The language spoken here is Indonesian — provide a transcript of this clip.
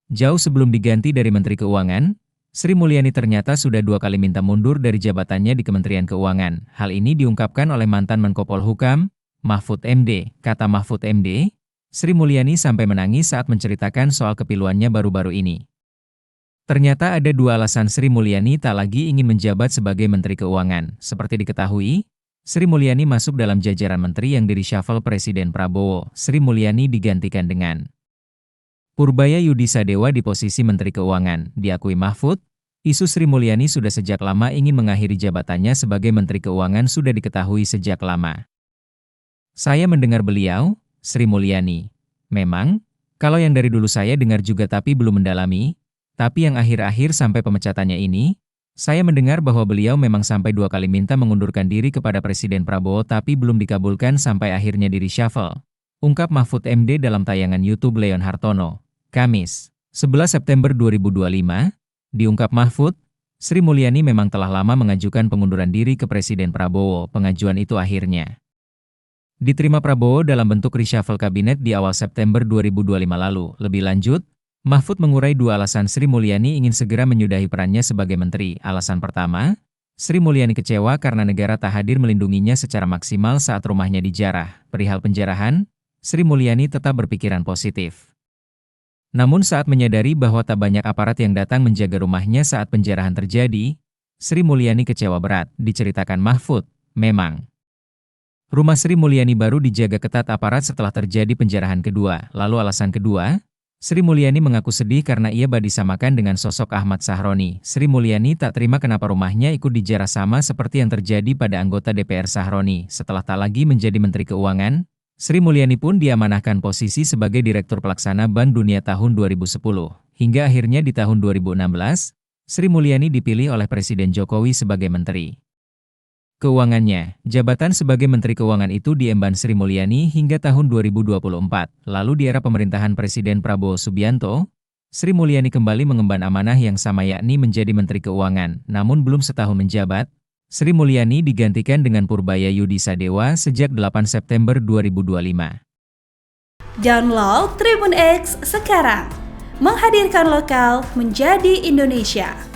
Jauh sebelum diganti dari Menteri Keuangan, Sri Mulyani ternyata sudah 2 kali minta mundur dari jabatannya di Kementerian Keuangan. Hal ini diungkapkan oleh mantan Menko Polhukam, Mahfud MD. Kata Mahfud MD, Sri Mulyani sampai menangis saat menceritakan soal kepiluannya baru-baru ini. Ternyata ada 2 alasan Sri Mulyani tak lagi ingin menjabat sebagai Menteri Keuangan. Seperti diketahui, Sri Mulyani masuk dalam jajaran menteri yang di-reshuffle Presiden Prabowo. Sri Mulyani digantikan dengan Purbaya Yudi Sadewa di posisi Menteri Keuangan. Diakui Mahfud, isu Sri Mulyani sudah sejak lama ingin mengakhiri jabatannya sebagai Menteri Keuangan sudah diketahui sejak lama. Saya mendengar beliau, Sri Mulyani. Memang, kalau yang dari dulu saya dengar juga tapi belum mendalami, tapi yang akhir-akhir sampai pemecatannya ini, saya mendengar bahwa beliau memang sampai 2 kali minta mengundurkan diri kepada Presiden Prabowo tapi belum dikabulkan sampai akhirnya di-reshuffle. Ungkap Mahfud MD dalam tayangan YouTube Leon Hartono. Kamis, 11 September 2025, diungkap Mahfud, Sri Mulyani memang telah lama mengajukan pengunduran diri ke Presiden Prabowo. Pengajuan itu akhirnya diterima Prabowo dalam bentuk reshuffle kabinet di awal September 2025 lalu. Lebih lanjut, Mahfud mengurai 2 alasan Sri Mulyani ingin segera menyudahi perannya sebagai menteri. Alasan pertama, Sri Mulyani kecewa karena negara tak hadir melindunginya secara maksimal saat rumahnya dijarah. Perihal penjarahan, Sri Mulyani tetap berpikiran positif. Namun saat menyadari bahwa tak banyak aparat yang datang menjaga rumahnya saat penjarahan terjadi, Sri Mulyani kecewa berat. Diceritakan Mahfud, memang rumah Sri Mulyani baru dijaga ketat aparat setelah terjadi penjarahan kedua. Lalu alasan kedua, Sri Mulyani mengaku sedih karena ia disamakan dengan sosok Ahmad Sahroni. Sri Mulyani tak terima kenapa rumahnya ikut dijarah sama seperti yang terjadi pada anggota DPR Sahroni. Setelah tak lagi menjadi Menteri Keuangan, Sri Mulyani pun diamanahkan posisi sebagai Direktur Pelaksana Bank Dunia tahun 2010. Hingga akhirnya di tahun 2016, Sri Mulyani dipilih oleh Presiden Jokowi sebagai Menteri Keuangannya. Jabatan sebagai Menteri Keuangan itu diemban Sri Mulyani hingga tahun 2024. Lalu di era pemerintahan Presiden Prabowo Subianto, Sri Mulyani kembali mengemban amanah yang sama yakni menjadi Menteri Keuangan. Namun belum setahun menjabat, Sri Mulyani digantikan dengan Purbaya Yudi Sadewa sejak 8 September 2025. Download Tribun X sekarang, menghadirkan lokal menjadi Indonesia.